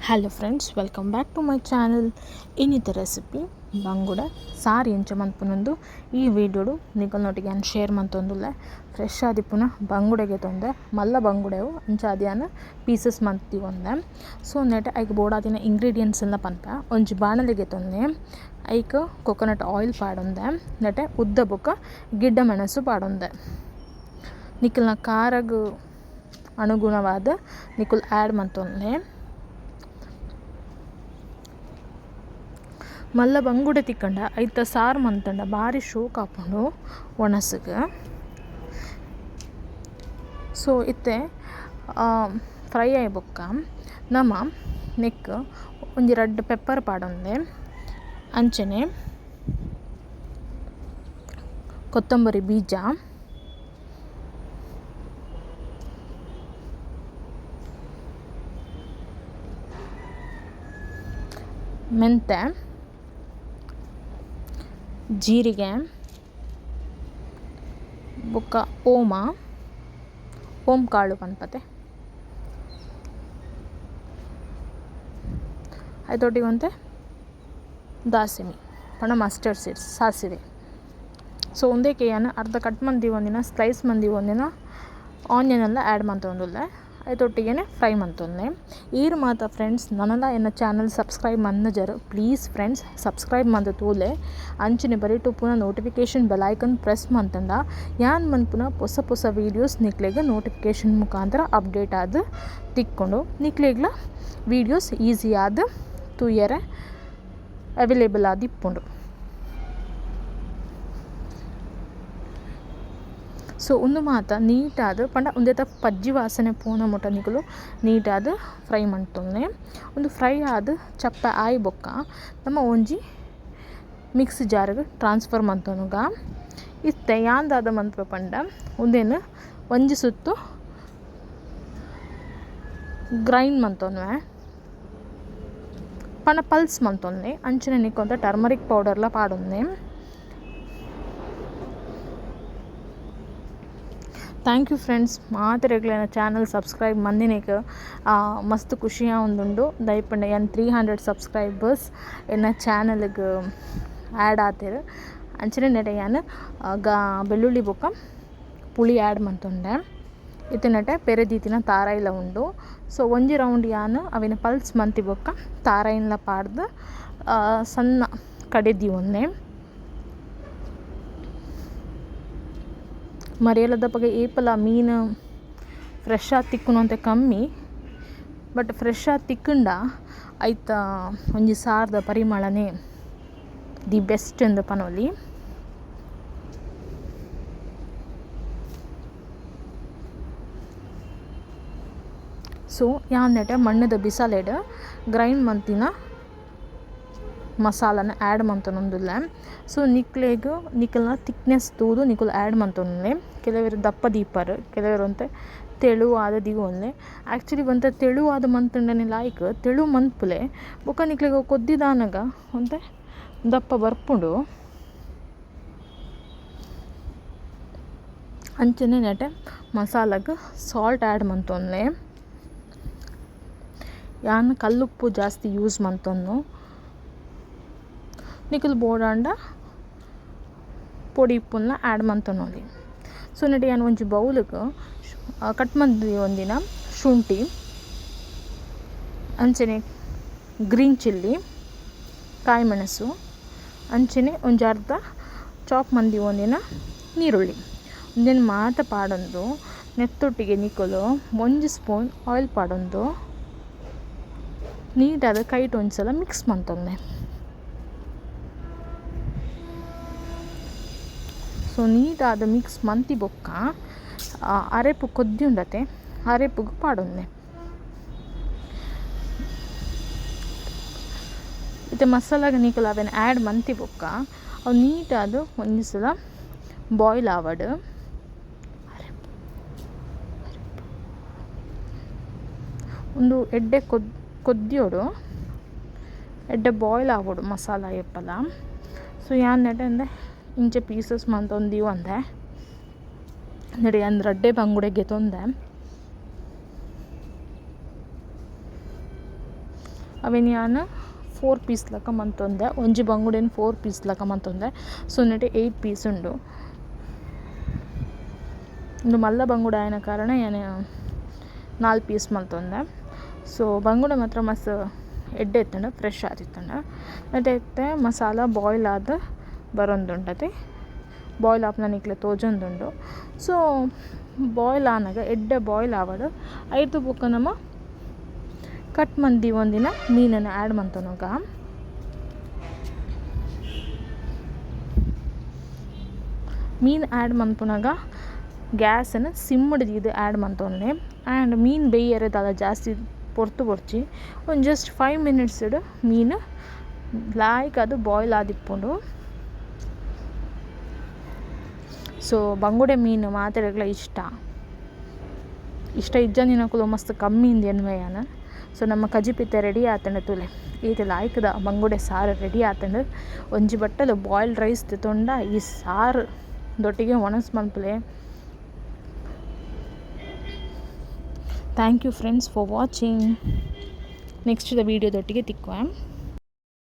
Hello friends, welcome back to my channel. ಇನ್ನಿತ recipe ಬಂಗುಡೆ ಸಾರು ಎಂಚ ಮನ್ಪುನೊಂದು ಈ ವಿಡಿಯೋಡು ನಿಕಲ್ನೊಟ್ಟಿಗೆ ನಾನು ಶೇರ್ ಮಂತೊಂದುಲ್ಲ. ಫ್ರೆಶ್ ಆದಿ ಪುನಃ ಬಂಗುಡೆಗೆ ತೊಂದೆ ಮಲ್ಲ ಬಂಗುಡೆವು ಅಂಚ ಅದಿಯಾನ ಪೀಸಸ್ ಮಂತಿ ಒಂದೆ. ಸೊ ನೆಟ್ ಐಕ್ ಬೋಡಾದಿನ ಇಂಗ್ರೀಡಿಯೆಂಟ್ಸ್ ಎಲ್ಲ ಪನ್ಪ ಒಂಜಿ ಬಾಣಲೆಗೆ ತೊಂದೆ. ಐಕ್ ಕೊಕೊನಟ್ ಆಯಿಲ್ ಪಾಡೊಂದೆ, ನೆಟೆ ಉದ್ದ ಬೊಕ್ಕ ಗಿಡ್ಡ ಮೆಣಸು ಪಾಡೊಂದೆ. ನಿಕಲ್ನ ಖಾರಗ್ ಅನುಗುಣವಾದ ನಿಕುಲ್ ಆ್ಯಡ್ ಮಂತೊಂದೆ. ಮಲ್ಲ ಬಂಗುಡೆ ತಿಕ್ಕಂಡ ಐತ ಸಾರು ಮಂತಂಡ ಭಾರಿ ಶೋಕ್ ಹಾಕೊಂಡು ಒಣಸಗೆ. ಸೊ ಇತ್ತೆ ಫ್ರೈ ಆಯ್ ಬೊಕ್ಕ ನಮ ನೆಕ್ ಒಂಜಿ ರಡ್ಡ್ ಪೆಪ್ಪರ್ ಪಾಡೊಂದೆ, ಅಂಚನೆ ಕೊತ್ತಂಬರಿ ಬೀಜ, ಮೆಂತೆ, ಜೀರಿಗೆ, ಬೊಕ್ಕ ಓಂ ಕಾಳು ಪನ್ಪತೆ ಅದೊಟ್ಟಿಗೆ ಒಂತೆ ದಾಸಿಮಿ ಪಣ ಮಸ್ಟರ್ಡ್ ಸೀಡ್ಸ್ ಸಾಸಿವೆ. ಸೊ ಒಂದೇ ಕೇಯನ ಅರ್ಧ ಕಟ್ ಮಂದಿ ಒಂದಿನ ಸ್ಲೈಸ್ ಮಂದಿ ಒಂದಿನ ಆನಿಯನ್ ಎಲ್ಲ ಆ್ಯಡ್ ಮಂತೊಂದುಲ್ಲೆ ಅದೊಟ್ಟಿಗೆ ಫ್ರೈ ಮಂತೊಂದೆ. ಈರು ಮಾತ ಫ್ರೆಂಡ್ಸ್ ನನ್ನಲ್ಲ ಎನ್ನ ಚಾನಲ್ ಸಬ್ಸ್ಕ್ರೈಬ್ ಮಂದಜರು ಪ್ಲೀಸ್ ಫ್ರೆಂಡ್ಸ್ ಸಬ್ಸ್ಕ್ರೈಬ್ ಮಂದ ತೂಲೆ ಅಂಚನೆ ಬರೀಟು ಪುನಃ ನೋಟಿಫಿಕೇಷನ್ ಬೆಲ್ ಐಕನ್ ಪ್ರೆಸ್ ಮಂತಂಡ ಯಾನ್ ಮನ್ಪುನ ಹೊಸ ವೀಡಿಯೋಸ್ ನಿಕ್ಲೆಗೆ ನೋಟಿಫಿಕೇಷನ್ ಮುಖಾಂತರ ಅಪ್ಡೇಟ್ ಆದ ತಿಕ್ಕೊಂಡು ನಿಕ್ಲೆಗ್ಲ ವೀಡಿಯೋಸ್ ಈಸಿ ಆದ ತೂಯರೆ ಅವೈಲೇಬಲ್ ಆದ ಇಪ್ಪುಂಡು. ಸೊ ಒಂದು ಮಾತ ನೀಟಾದ ಪಂಡ ಒಂದೇತ ಪಜ್ಜಿ ವಾಸನೆ ಪೂನ ಮುಟ ನಿಕಲು ನೀಟಾದ ಫ್ರೈ ಮಂತೊಂದೆ. ಒಂದು ಫ್ರೈ ಆದ ಚಪ್ಪ ಆಯ್ ಬೊಕ್ಕ ನಮ್ಮ ಒಂಜಿ ಮಿಕ್ಸ್ ಜಾರ್ಗೆ ಟ್ರಾನ್ಸ್ಫರ್ ಮಂತೊನುಗ ಇತ್ತೆ ಯಾಂದಾದ ಮಂತ್ವ ಪಂಡ ಒಂದೇನು ಒಂಜಿ ಸುತ್ತು ಗ್ರೈಂಡ್ ಮಂತೊನ್ವೆ ಪಂಡ ಪಲ್ಸ್ ಮಂತೊಂದೆ. ಅಂಚನೆ ನಿಕ್ಕೊಂತ ಟರ್ಮರಿಕ್ ಪೌಡರ್ಲ ಪಾಡೊಂದೆ. ಥ್ಯಾಂಕ್ ಯು ಫ್ರೆಂಡ್ಸ್ ಮಾತೆರೆಗ್ಲ ಚಾನಲ್ ಸಬ್ಸ್ಕ್ರೈಬ್ ಮಂದಿನೇಕ ಮಸ್ತ್ ಖುಷಿಯ ಒಂದುಂಡು. ದಯಪಂಡ ಏನು 300 ಸಬ್ಸ್ಕ್ರೈಬರ್ಸ್ ಎನ್ನ ಚಾನಲ್ಗೆ ಆ್ಯಡ್ ಆತೇರು. ಅಂಚನೆ ನೆಟೆ ಏನು ಬೆಳ್ಳುಳ್ಳಿ ಬೊಕ್ಕ ಪುಳಿ ಆ್ಯಡ್ ಮಂತೊಂಡೆ. ಇತ್ತೆ ನೆಟೆ ಪೆರೆದೀತಿನ ತಾರಾಯಿಲ ಉಂಡು. ಸೊ ಒಂಜಿ ರೌಂಡ್ ಯಾನು ಅವಿನ ಪಲ್ಸ್ ಮಂತಿ ಬೊಕ್ಕ ತಾರಾಯಿನ್ಲ ಪಾಡ್ದು ಸಣ್ಣ ಕಡೆದಿ ಒಂದೆ. ಮರಿಯಲದಪ್ಪಗೆ ಏಪಲ ಮೀನು ಫ್ರೆಶ್ ಆಗಿ ತಿಕ್ಕುನು ಅಂತ ಕಮ್ಮಿ, ಬಟ್ ಫ್ರೆಶ್ ಆಗಿ ತಿಕ್ಕಂಡ ಐತ ಒಂಜಿ ಸಾರ್ದ ಪರಿಮಳನೇ ದಿ ಬೆಸ್ಟ್ ಎಂದು ಪನೊಲಿ. ಸೊ ಯಾನೆಟ ಮಣ್ಣದ ಬಿಸಾಲೆಡ್ ಗ್ರೈಂಡ್ ಮಂತಿನ ಮಸಾಲನ ಆ್ಯಡ್ ಮಂತೊಂದುಲ್ಲೆ. ಸೊ ನಿಕಲ್ನ ತಿಕ್ನೆಸ್ ತೂದು ನಿಕುಲು ಆ್ಯಡ್ ಮಂತೊಂದುಲ್ಲೆ. ಕೆಲವರು ದಪ್ಪ ದೀಪರು, ಕೆಲವರು ಒಂತೆ ತೆಳುವಾದ ದಿಗೊಂದೆ. ಆ್ಯಕ್ಚುಲಿ ಒಂತೆ ತೆಳುವಾದ ಮಂತುಂಡನೆ ಲಾಯ್ಕ್ ತೆಳು ಮಂತ್ಪುಲೆ ಬೊಕ್ಕ ನಿಕ್ಲೆಗೆ ಕೊದ್ದಿದಾನಗ ಒಂತೆ ದಪ್ಪ ಬರ್ಪುಂಡು. ಅಂಚನೆ ನೆಟೆ ಮಸಾಲಗೆ ಸಾಲ್ಟ್ ಆ್ಯಡ್ ಮಂತೊಂದೆ. ಯಾನ್ ಕಲ್ಲುಪ್ಪು ಜಾಸ್ತಿ ಯೂಸ್ ಮಂತೊಂದು ನಿಕಲ್ ಬೋಡಾಂಡ ಪೊಡಿ ಉಪ್ಪನ್ನ ಆ್ಯಡ್ ಮಂತೊನೊಲಿ. ಸೊ ನೆಟೆ ಯಾನು ಒಂಜಿ ಬೌಲ್ಗೆ ಕಟ್ ಮಂದಿ ಒಂದಿನ ಶುಂಠಿ, ಅಂಚನೆ ಗ್ರೀನ್ ಚಿಲ್ಲಿ, ಕಾಯಿ ಮೆಣಸು, ಅಂಚನೆ ಒಂಜಿ ಅರ್ಧ ಚಾಪ್ ಮಂದಿ ಒಂದಿನ ನೀರುಳ್ಳಿ ಒಂದಿನ ಮಾತ ಪಾಡೊಂದು. ನೆತ್ತೊಟ್ಟಿಗೆ ನಿಕಲು ಒಂಜಿ ಸ್ಪೂನ್ ಆಯಿಲ್ ಪಾಡೊಂದು ನೀಟಾದ ಕೈಟ್ ಒಂದ್ಸಲ ಮಿಕ್ಸ್ ಮಂತೊಂದೆ. ಸೊ ನೀಟಾದ ಮಿಕ್ಸ್ ಮಂತಿ ಬೊಕ್ಕ ಅರೆಪು ಕೊದ್ದಿ ಉಂಡತೆ ಅರೆಪುಗೆ ಪಾಡೊಂದೆ. ಇತ್ತೆ ಮಸಾಲಾಗ ನಿಕಲು ಅವೇನು ಆ್ಯಡ್ ಮಂತಿ ಬೊಕ್ಕ ಅವು ನೀಟಾದ ಒಂಜಿ ಸಲ ಬಾಯ್ಲ್ ಆವಡು. ಒಂದು ಎಡ್ಡೆ ಕೊದ್ದಿಯೋಡು ಎಡ್ಡೆ ಬಾಯ್ಲ್ ಆಗೋಡು ಮಸಾಲ ಎಪ್ಪಲ. ಸೊ ಯಾನ್ ನೆಟೆ ಅಂದೆ ಇಂಚೆ ಪೀಸಸ್ ಮಂತೊಂದಿವು ಅಂದೆ ನಡಿ ಅಂದ್ ರಡ್ಡೆ ಬಂಗುಡೆಗೆ ತೊಂದೆ ಅವೇನು ಯಾನು 4 ಪೀಸ್ ಲಕ ಮಂತೊಂದೆ ಒಂಜಿ ಬಂಗುಡೆನ್ 4 ಪೀಸ್ ಲಕ ಮಂತೊಂದೆ ಸೊ ನೆಟೆ 8 ಪೀಸ್ ಉಂಡು. ಇಂದು ಮಲ್ಲ ಬಂಗುಡೆ ಆಯ್ನ ಕಾರಣ ಯಾನೆ 4 ಪೀಸ್ ಮಲ್ತೊಂದೆ. ಸೊ ಬಂಗುಡೆ ಮಾತ್ರ ಮಸ್ತ್ ಎಡ್ಡೆ ಎತ್ತಂಡ ಫ್ರೆಶ್ ಆದಿತ್ತಂಡ ನೆಟೆ ಎತ್ತೆ ಮಸಾಲ ಬಾಯ್ಲ್ ಆದ ಬರೊಂದುಂಡತೆ ಬಾಯ್ಲ್ ಆಪುನ ನಿಕ್ಲೆ ತೋಜೊಂದುಂಡು. ಸೊ ಬಾಯ್ಲ್ ಆನಾಗ ಎಡ್ಡೆ ಬಾಯ್ಲ್ ಆವಡ್ ಐತು ಬೊಕ್ಕ ನಮ ಕಟ್ ಮಂದಿ ಒಂದಿನ ಮೀನನ್ನು ಆ್ಯಡ್ ಮಂತೊನಗ ಮೀನು ಆ್ಯಡ್ ಮನ್ಪುನಾಗ ಗ್ಯಾಸನ್ನು ಸಿಮ್ಮಡ್ ಇದು ಆ್ಯಡ್ ಮಂತೊನ್ನೆ. ಆ್ಯಂಡ್ ಮೀನು ಬೇಯರೆ ದಾದ ಜಾಸ್ತಿ ಪೊರ್ಚಿ ಒಂದು ಜಸ್ಟ್ 5 ಮಿನಿಟ್ಸ್ ಮೀನು ಲಾಯ್ಕ್ ಅದು ಬಾಯ್ಲ್ ಆದಿಪ್ಪುಂಡು. ಸೊ ಬಂಗುಡೆ ಮೀನು ಮಾತೆರೆಗ್ಲ ಇಷ್ಟ ಇಜ್ಜಂದಿನಕುಲು ಮಸ್ತ್ ಕಮ್ಮಿ ಇಂದು ಎನ್ವೆಯಾನ. ಸೊ ನಮ್ಮ ಕಜಿಪಿತ್ತೆ ರೆಡಿ ಆತಂಡ ತುಲೆ ಈತೆ ಲಾಯ್ಕದ ಬಂಗುಡೆ ಸಾರು ರೆಡಿ ಆತಂಡು ಒಂಜಿ ಬಟ್ಟಲು ಬಾಯ್ಲ್ಡ್ ರೈಸ್ ತಿತ್ತೊಂಡ ಈ ಸಾರು ದೊಟ್ಟಿಗೆ ಒಣಸ್ ಮನ್ಪುಲೆ. Thank you friends for watching. Next the ವೀಡಿಯೋದೊಟ್ಟಿಗೆ ತಿಕ್ಕುವ.